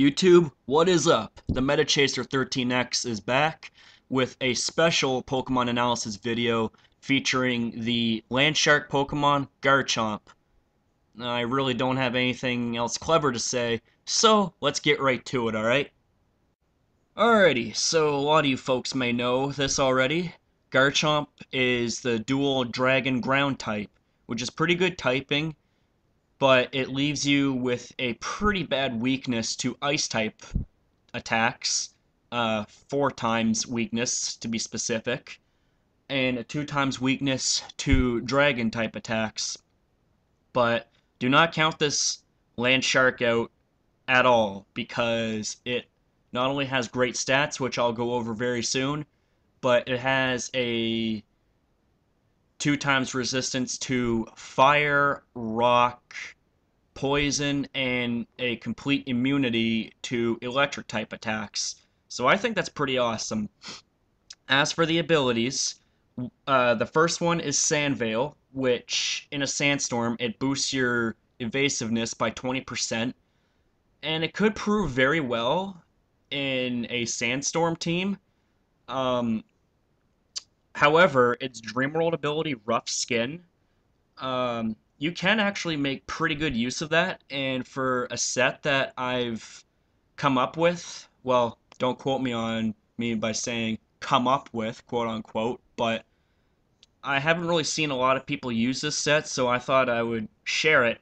YouTube, what is up? The TheMetaChaser13x is back with a special Pokemon analysis video featuring the Landshark Pokemon Garchomp. I really don't have anything else clever to say, so let's get right to it, alright? Alrighty, so a lot of you folks may know this already. Garchomp is the dual Dragon Ground type, which is pretty good typing, but it leaves you with a pretty bad weakness to Ice-type attacks, 4 times weakness to be specific, and a 2 times weakness to Dragon-type attacks. But do not count this Landshark out at all, because it not only has great stats, which I'll go over very soon, but it has a 2 times resistance to fire, rock, poison, and a complete immunity to electric type attacks. So I think that's pretty awesome. As for the abilities, the first one is Sand Veil, which in a sandstorm it boosts your evasiveness by 20%, and it could prove very well in a sandstorm team. Um, However, its Dreamworld ability, Rough Skin, you can actually make pretty good use of that, and for a set that I've come up with, well, don't quote me by saying come up with, quote unquote, but I haven't really seen a lot of people use this set, so I thought I would share it.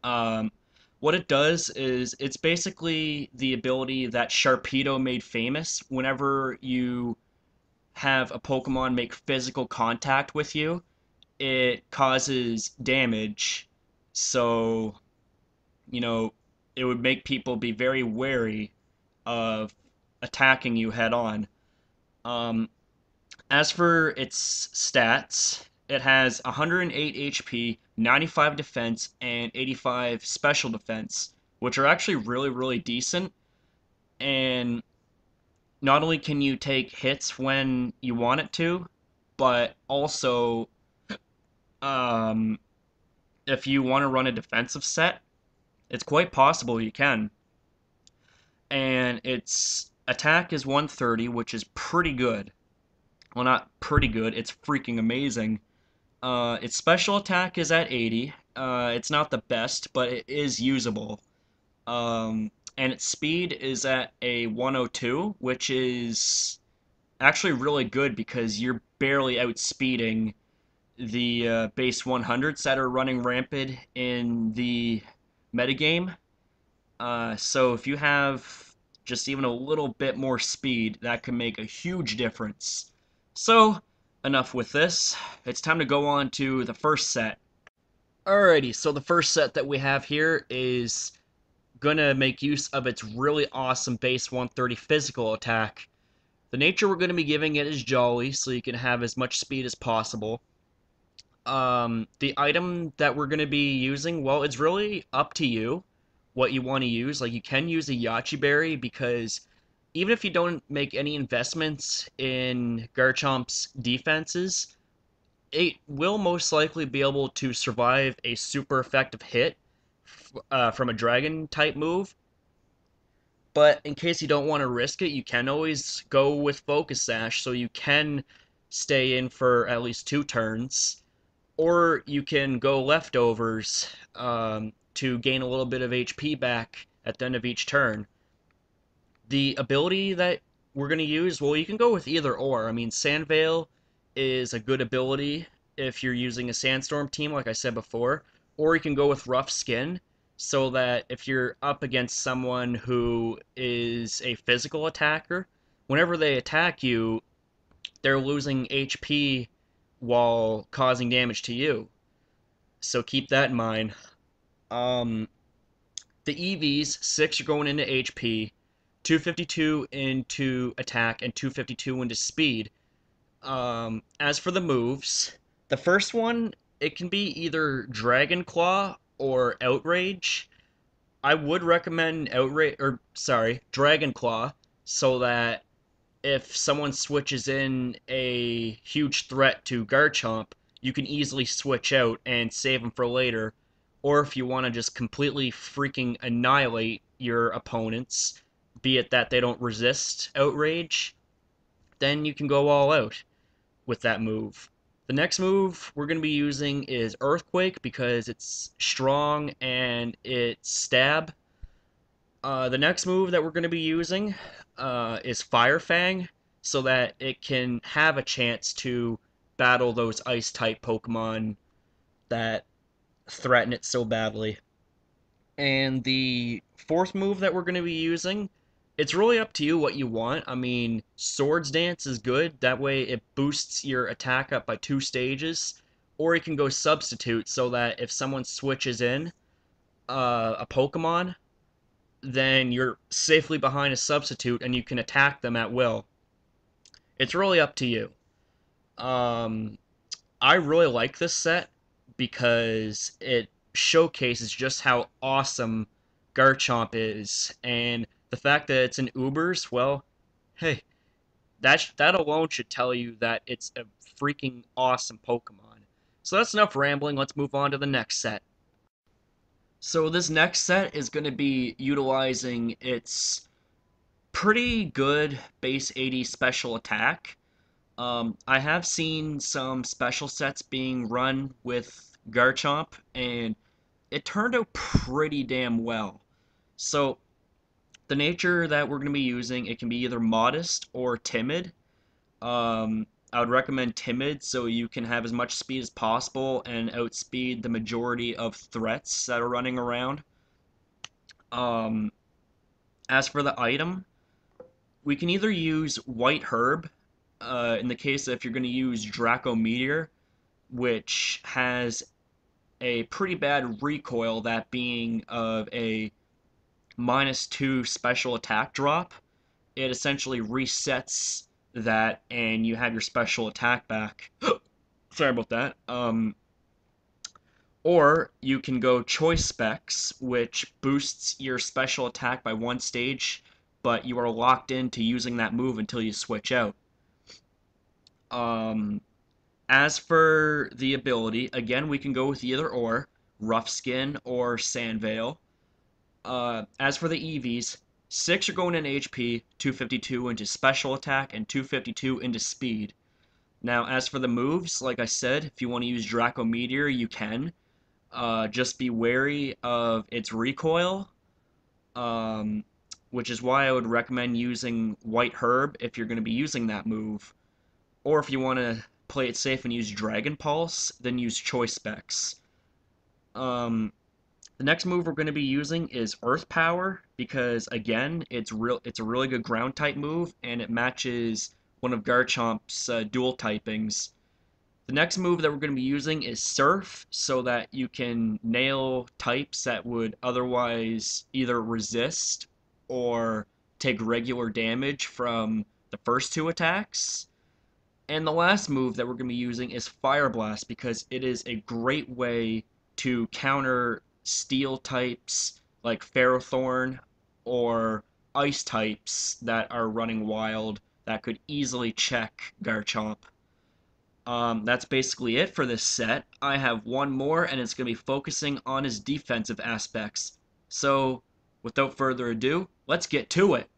Um, what it does is it's basically the ability that Sharpedo made famous whenever you have a Pokemon make physical contact with you. It causes damage, so it would make people be very wary of attacking you head on. Um, as for its stats, it has 108 HP, 95 defense, and 85 special defense, which are actually really, really decent. And not only can you take hits when you want it to, but also um, if you want to run a defensive set, it's quite possible you can. And its attack is 130, which is pretty good. Well, not pretty good, it's freaking amazing. Its special attack is at 80. It's not the best, but it is usable. And its speed is at a 102, which is actually really good because you're barely outspeeding the base 100s that are running rampant in the metagame. So if you have just even a little bit more speed, that can make a huge difference. So, enough with this. It's time to go on to the first set. Alrighty, so the first set that we have here is gonna make use of its really awesome base 130 physical attack. The nature we're gonna be giving it is Jolly, so you can have as much speed as possible. The item that we're gonna be using, well, it's really up to you what you want to use. Like, you can use a Yachi Berry because even if you don't make any investments in Garchomp's defenses, it will most likely be able to survive a super effective hit from a dragon type move. But in case you don't want to risk it, you can always go with Focus Sash, so you can stay in for at least 2 turns. Or you can go leftovers to gain a little bit of HP back at the end of each turn. The ability that we're going to use, well, you can go with either or. I mean, Sand Veil is a good ability if you're using a Sandstorm team, like I said before, or you can go with Rough Skin, so that if you're up against someone who is a physical attacker, whenever they attack you, they're losing HP while causing damage to you. So keep that in mind. Um, the EVs, 6 are going into HP, 252 into attack, and 252 into speed. As for the moves, the first one, it can be either Dragon Claw or Outrage. I would recommend Dragon Claw, so that if someone switches in a huge threat to Garchomp, you can easily switch out and save them for later. Or if you want to just completely freaking annihilate your opponents, be it that they don't resist outrage, then you can go all out with that move. The next move we're going to be using is Earthquake because it's strong and it's stab. The next move that we're going to be using is Fire Fang so that it can have a chance to battle those ice type Pokemon that threaten it so badly. And the fourth move that we're going to be using, it's really up to you what you want. I mean, Swords Dance is good. That way it boosts your attack up by 2 stages. Or you can go Substitute so that if someone switches in a Pokemon, then you're safely behind a Substitute and you can attack them at will. It's really up to you. Um, I really like this set because it showcases just how awesome Garchomp is, and the fact that it's in Ubers, well, hey, that alone should tell you that it's a freaking awesome Pokemon. So that's enough rambling. Let's move on to the next set. So this next set is going to be utilizing its pretty good base 80 special attack. I have seen some special sets being run with Garchomp, and it turned out pretty damn well. So, the nature that we're going to be using, it can be either modest or timid. I would recommend timid so you can have as much speed as possible and outspeed the majority of threats that are running around. Um, as for the item, we can either use White Herb, in the case if you're going to use Draco Meteor, which has a pretty bad recoil, that being of a -2 special attack drop. It essentially resets that and you have your special attack back. Sorry about that. Or you can go Choice Specs, which boosts your special attack by 1 stage, but you are locked into using that move until you switch out. Um, As for the ability, again, we can go with either or, Rough Skin or Sand Veil. As for the EVs, 6 are going in HP, 252 into special attack, and 252 into speed. Now, as for the moves, like I said, if you want to use Draco Meteor, you can. Just be wary of its recoil, um, which is why I would recommend using White Herb if you're going to be using that move. Or if you want to play it safe and use Dragon Pulse, then use Choice Specs. Um, the next move we're going to be using is Earth Power because again, it's a really good ground type move and it matches one of Garchomp's dual typings. The next move that we're going to be using is Surf so that you can nail types that would otherwise either resist or take regular damage from the first 2 attacks. And the last move that we're going to be using is Fire Blast because it is a great way to counter steel types like Ferrothorn or ice types that are running wild that could easily check Garchomp. That's basically it for this set. I have one more and it's going to be focusing on his defensive aspects. So, without further ado, let's get to it.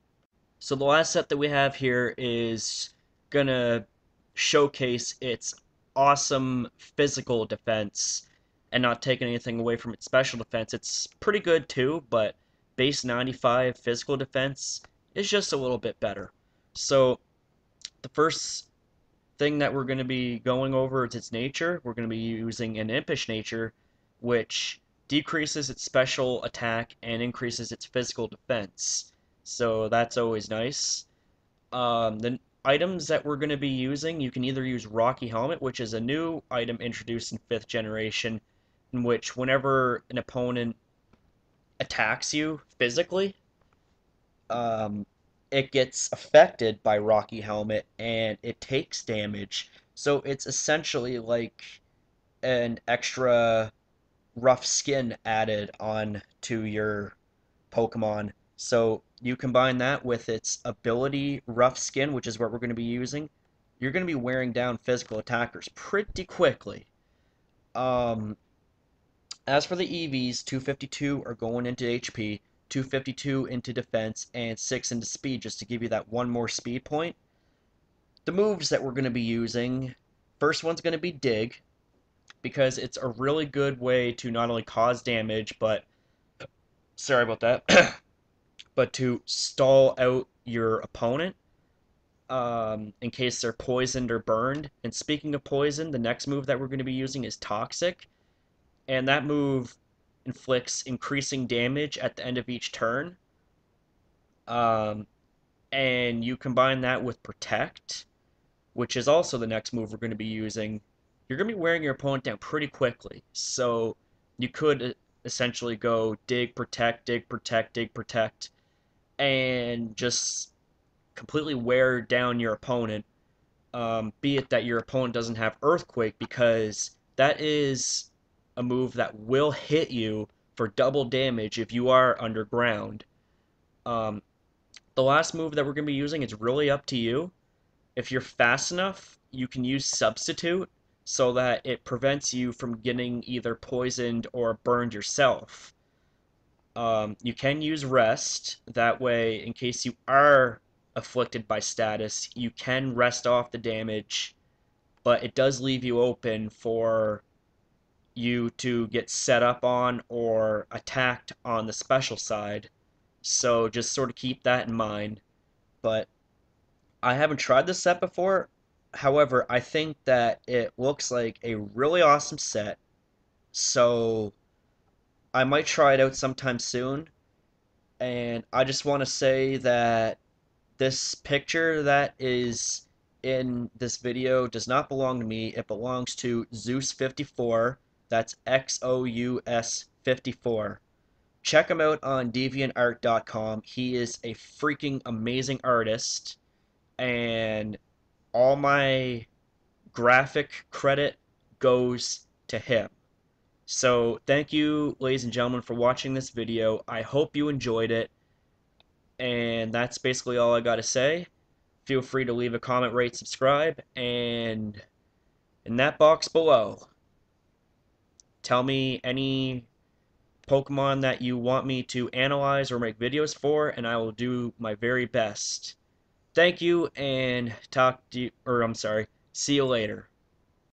So the last set that we have here is gonna showcase its awesome physical defense and not taking anything away from its special defense. It's pretty good too, but base 95 physical defense is just a little bit better. So the first thing that we're going to be going over is its nature. We're going to be using an impish nature, which decreases its special attack and increases its physical defense. So that's always nice. The items that we're going to be using, you can either use Rocky Helmet, which is a new item introduced in 5th generation, in which whenever an opponent attacks you physically, um, it gets affected by Rocky Helmet and it takes damage. So it's essentially like an extra rough skin added on to your Pokemon. So you combine that with its ability Rough Skin, which is what we're going to be using, you're going to be wearing down physical attackers pretty quickly. Um, as for the EVs, 252 are going into HP, 252 into defense, and 6 into speed, just to give you that one more speed point. The moves that we're going to be using, first one's going to be Dig, because it's a really good way to not only cause damage, but, sorry about that, but to stall out your opponent in case they're poisoned or burned. And speaking of poison, the next move that we're going to be using is Toxic, and that move inflicts increasing damage at the end of each turn. Um, and you combine that with Protect, which is also the next move we're going to be using. You're going to be wearing your opponent down pretty quickly. So you could essentially go Dig, Protect, Dig, Protect, Dig, Protect, and just completely wear down your opponent. Be it that your opponent doesn't have Earthquake, because that is a move that will hit you for double damage if you are underground. Um, the last move that we're going to be using is really up to you. If you're fast enough, you can use Substitute so that it prevents you from getting either poisoned or burned yourself. You can use Rest. That way, in case you are afflicted by status, you can rest off the damage, but it does leave you open for you to get set up on or attacked on the special side. So just sort of keep that in mind. But I haven't tried this set before. However, I think that it looks like a really awesome set. So I might try it out sometime soon. And I just want to say that this picture that is in this video does not belong to me. It belongs to Zeus54. That's XOUS 54. Check him out on deviantart.com. He is a freaking amazing artist, and all my graphic credit goes to him. So thank you, ladies and gentlemen, for watching this video. I hope you enjoyed it, and that's basically all I got to say. Feel free to leave a comment, rate, subscribe, and in that box below, tell me any Pokemon that you want me to analyze or make videos for, and I will do my very best. Thank you, and talk to you, or I'm sorry, see you later.